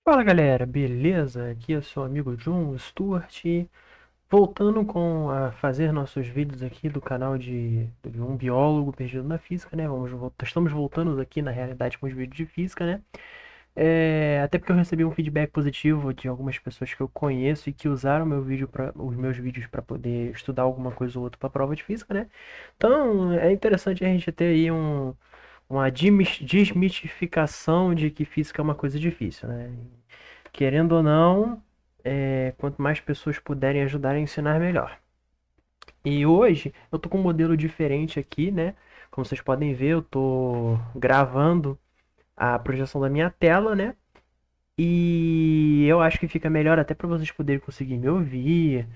Fala galera, beleza? Aqui é seu amigo John Stuart, voltando com a fazer nossos vídeos aqui do canal de um biólogo perdido na física, né? Estamos voltando aqui na realidade com os vídeos de física, né? Até porque eu recebi um feedback positivo de algumas pessoas que eu conheço e que usaram os meus vídeos para poder estudar alguma coisa ou outra para prova de física, né? Então é interessante a gente ter aí uma desmitificação de que física é uma coisa difícil, né? Querendo ou não, quanto mais pessoas puderem ajudar a ensinar, melhor. E hoje eu tô com um modelo diferente aqui, né? Como vocês podem ver, eu tô gravando a projeção da minha tela, né? E eu acho que fica melhor até para vocês poderem conseguir me ouvir,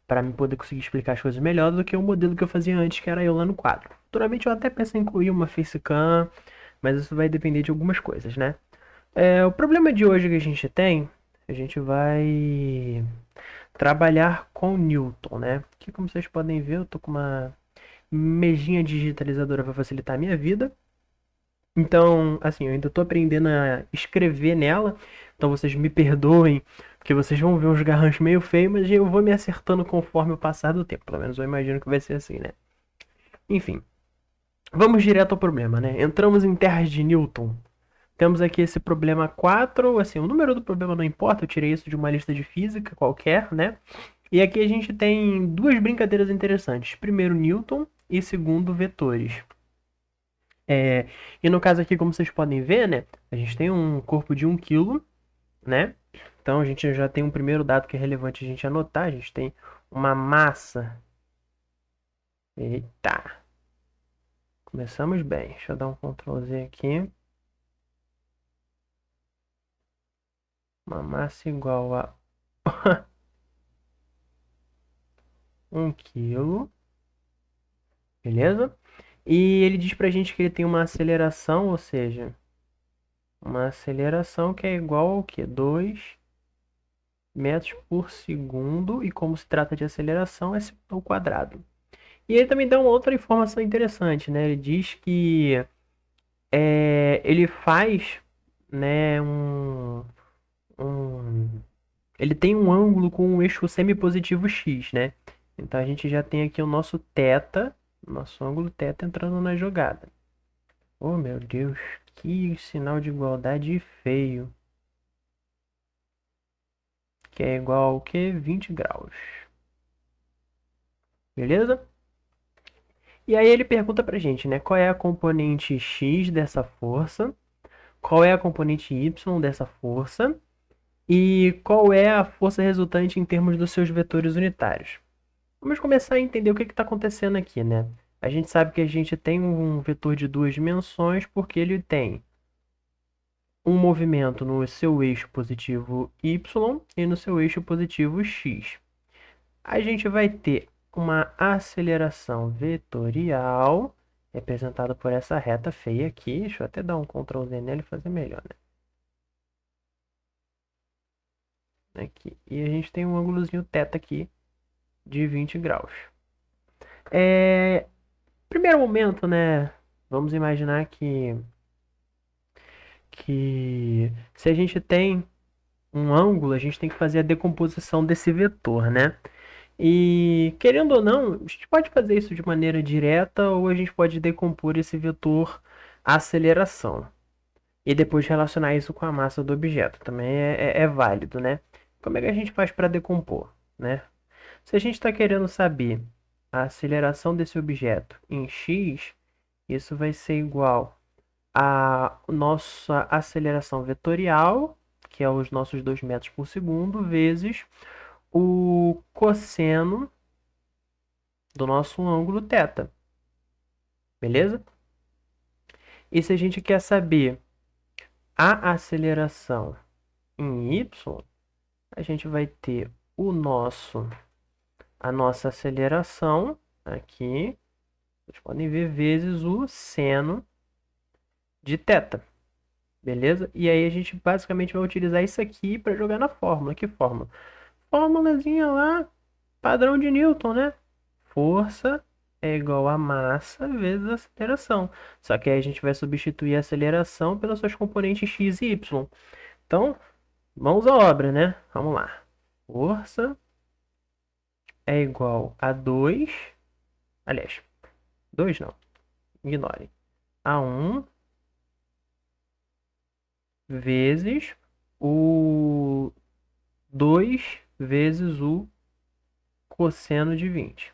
para me poder conseguir explicar as coisas melhor do que o modelo que eu fazia antes, que era eu lá no quadro. Futuramente eu até penso em incluir uma facecam, mas isso vai depender de algumas coisas, né? O problema de hoje que a gente tem, a gente vai trabalhar com Newton, né? Que como vocês podem ver, eu tô com uma mejinha digitalizadora para facilitar a minha vida. Então, assim, eu ainda tô aprendendo a escrever nela, então vocês me perdoem, porque vocês vão ver uns garranchos meio feios, mas eu vou me acertando conforme o passar do tempo. Pelo menos eu imagino que vai ser assim, né? Enfim, vamos direto ao problema, né? Entramos em terras de Newton. Temos aqui esse problema 4, assim, o número do problema não importa, eu tirei isso de uma lista de física qualquer, né? E aqui a gente tem duas brincadeiras interessantes. Primeiro, Newton e segundo, vetores. É, e no caso aqui, como vocês podem ver, né? A gente tem um corpo de 1 quilo, né? Então a gente já tem um primeiro dado que é relevante a gente anotar. A gente tem uma massa. Eita! Começamos bem. Deixa eu dar um Ctrl Z aqui. Uma massa igual a 1 quilo. Beleza? E ele diz pra gente que ele tem uma aceleração, ou seja, uma aceleração que é igual ao que? 2 metros por segundo. E como se trata de aceleração, é ao quadrado. E ele também dá uma outra informação interessante, né? Ele diz que ele faz, né, ele tem um ângulo com um eixo semipositivo x, né? Então a gente já tem aqui o nosso ângulo θ entrando na jogada. Oh meu Deus, que sinal de igualdade feio. Que é igual ao que? 20 graus. Beleza? E aí ele pergunta pra gente, né? Qual é a componente x dessa força? Qual é a componente y dessa força? E qual é a força resultante em termos dos seus vetores unitários? Vamos começar a entender o que está acontecendo aqui, né? A gente sabe que a gente tem um vetor de duas dimensões porque ele tem um movimento no seu eixo positivo y e no seu eixo positivo x. A gente vai ter uma aceleração vetorial representada por essa reta feia aqui. Deixa eu até dar um Ctrl Z nela e fazer melhor, né? Aqui. E a gente tem um ângulozinho θ aqui de 20 graus. Primeiro momento, né? Vamos imaginar que se a gente tem um ângulo, a gente tem que fazer a decomposição desse vetor, né? E querendo ou não, a gente pode fazer isso de maneira direta ou a gente pode decompor esse vetor à aceleração e depois relacionar isso com a massa do objeto. Também é válido, né? Como é que a gente faz para decompor, né? Se a gente está querendo saber a aceleração desse objeto em x, isso vai ser igual a nossa aceleração vetorial, que é os nossos 2 metros por segundo, vezes o cosseno do nosso ângulo θ, beleza? E se a gente quer saber a aceleração em y, a gente vai ter a nossa aceleração aqui, vocês podem ver, vezes o seno de θ, beleza? E aí a gente basicamente vai utilizar isso aqui para jogar na fórmula. Que fórmula? Fórmulazinha lá, padrão de Newton, né? Força é igual a massa vezes a aceleração. Só que aí a gente vai substituir a aceleração pelas suas componentes x e y. Então, Mãos à obra, né? Vamos lá. Força é igual a 2. Aliás, 2 não. Ignorem. A 1 vezes o 2 vezes o cosseno de 20.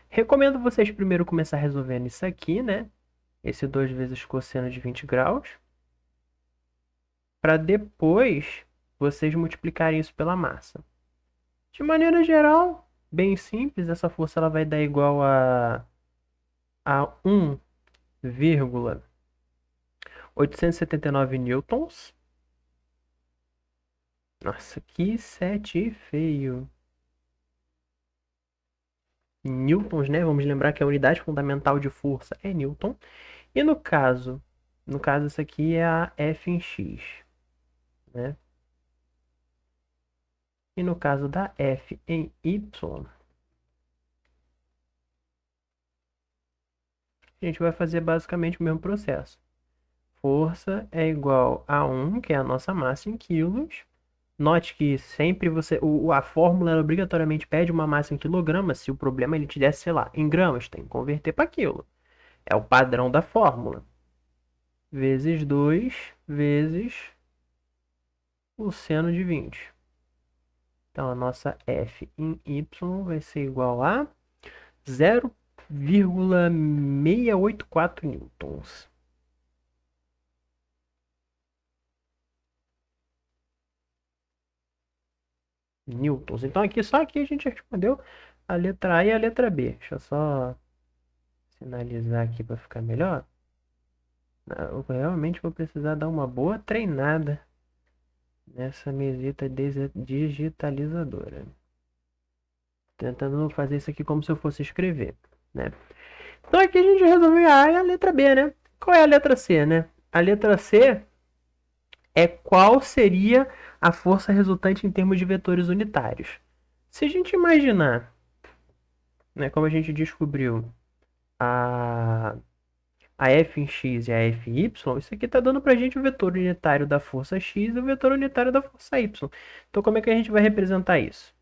Recomendo vocês primeiro começar resolvendo isso aqui, né? Esse 2 vezes cosseno de 20 graus. Para depois vocês multiplicarem isso pela massa. De maneira geral, bem simples, essa força ela vai dar igual a 1,879 newtons. Nossa, que sete feio. Newtons, né? Vamos lembrar que a unidade fundamental de força é newton. E no caso isso aqui é a F em x, né? E no caso da F em y, a gente vai fazer basicamente o mesmo processo. Força é igual a 1, que é a nossa massa em quilos. Note que sempre a fórmula obrigatoriamente pede uma massa em quilogramas. Se o problema ele te desse, sei lá, em gramas, tem que converter para quilo. É o padrão da fórmula. Vezes 2 vezes o seno de 20. Então, a nossa F em Y vai ser igual a 0,684 newtons. Newtons. Então, só aqui a gente respondeu a letra A e a letra B. Deixa eu só sinalizar aqui para ficar melhor. Eu realmente vou precisar dar uma boa treinada nessa mesita digitalizadora. Tentando fazer isso aqui como se eu fosse escrever, né? Então aqui a gente resolveu a A e a letra B, né? Qual é a letra C, né? A letra C é qual seria a força resultante em termos de vetores unitários. Se a gente imaginar, né, como a gente descobriu a, a F em x e a F em y, isso aqui está dando para a gente o vetor unitário da força x e o vetor unitário da força y. Então como é que a gente vai representar isso?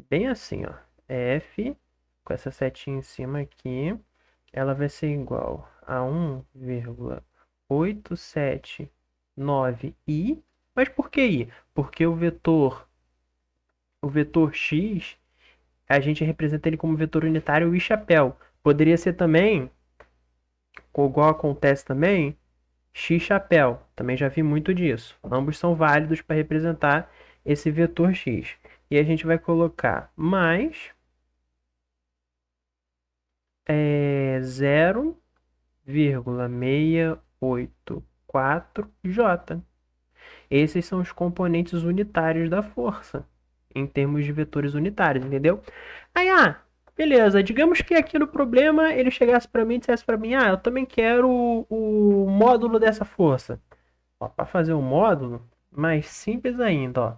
Bem assim, ó. F, com essa setinha em cima aqui, ela vai ser igual a 1,879i. Mas por que i? Porque o vetor x, a gente representa ele como vetor unitário e chapéu. Poderia ser também, igual acontece também, x chapéu. Também já vi muito disso. Ambos são válidos para representar esse vetor x. E a gente vai colocar mais 0,684J. Esses são os componentes unitários da força, em termos de vetores unitários, entendeu? Aí, beleza, digamos que aqui no problema ele chegasse para mim e dissesse para mim, eu também quero o módulo dessa força. Para fazer o módulo, mais simples ainda, ó.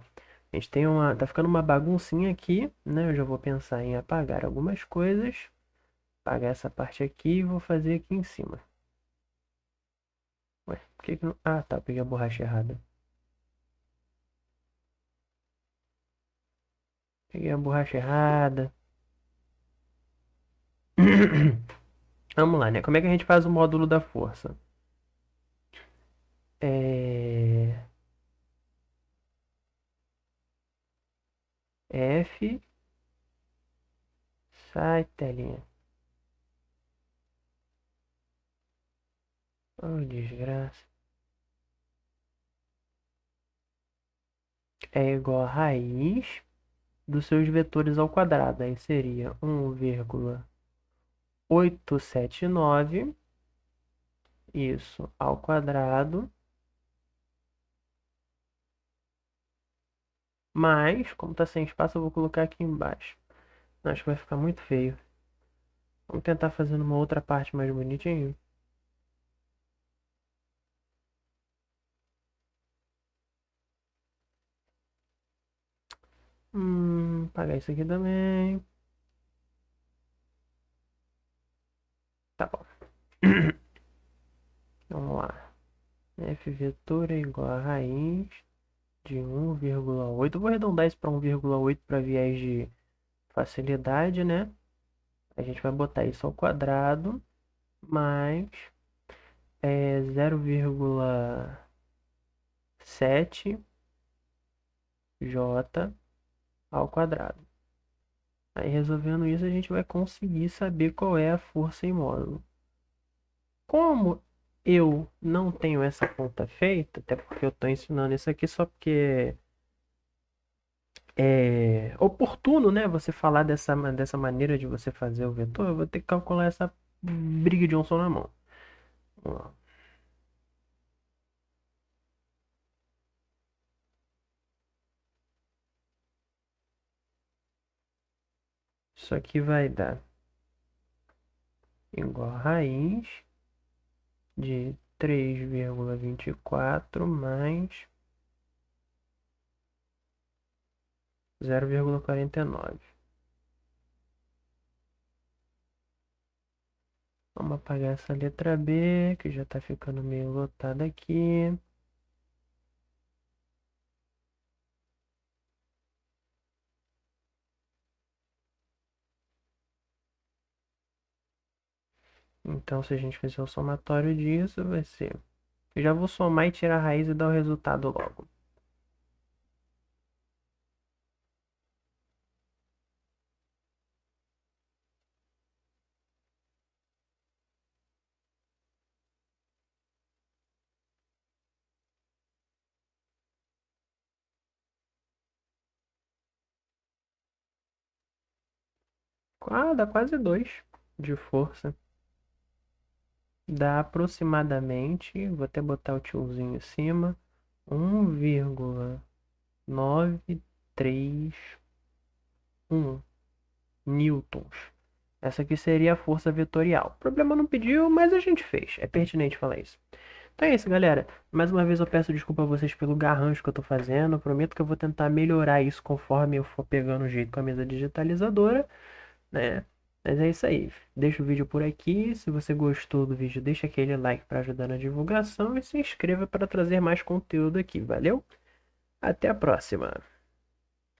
A gente tá ficando uma baguncinha aqui, né? Eu já vou pensar em apagar algumas coisas. Apagar essa parte aqui e vou fazer aqui em cima. Ué, por que não... Ah, tá, peguei a borracha errada. Peguei a borracha errada. Vamos lá, né? Como é que a gente faz o módulo da força? É... F... Sai, telinha. Oh, desgraça. É igual a raiz dos seus vetores ao quadrado. Aí seria 1,879. Isso, ao quadrado. Mas, como tá sem espaço, eu vou colocar aqui embaixo. Acho que vai ficar muito feio. Vamos tentar fazer uma outra parte mais bonitinho. Apagar isso aqui também. Tá bom. Vamos lá. F vetor é igual a raiz de 1,8. Eu vou arredondar isso para 1,8 para viés de facilidade, né? A gente vai botar isso ao quadrado mais 0,7 j ao quadrado. Aí resolvendo isso, a gente vai conseguir saber qual é a força em módulo. Como eu não tenho essa conta feita, até porque eu estou ensinando isso aqui só porque é oportuno, né? Você falar dessa maneira de você fazer o vetor, eu vou ter que calcular essa briga de Johnson na mão. Vamos lá. Isso aqui vai dar igual a raiz de 3,24 mais 0,49. Vamos apagar essa letra B, que já está ficando meio lotada aqui. Então, se a gente fizer o somatório disso, vai ser... Eu já vou somar e tirar a raiz e dar o resultado logo. Ah, dá quase 2 de força. Dá aproximadamente, vou até botar o tiozinho em cima, 1,931 newtons. Essa aqui seria a força vetorial. O problema não pediu, mas a gente fez. É pertinente falar isso. Então é isso, galera. Mais uma vez eu peço desculpa a vocês pelo garrancho que eu tô fazendo. Eu prometo que eu vou tentar melhorar isso conforme eu for pegando o jeito com a mesa digitalizadora, né? Mas é isso aí. Deixa o vídeo por aqui. Se você gostou do vídeo, deixa aquele like para ajudar na divulgação e se inscreva para trazer mais conteúdo aqui. Valeu? Até a próxima.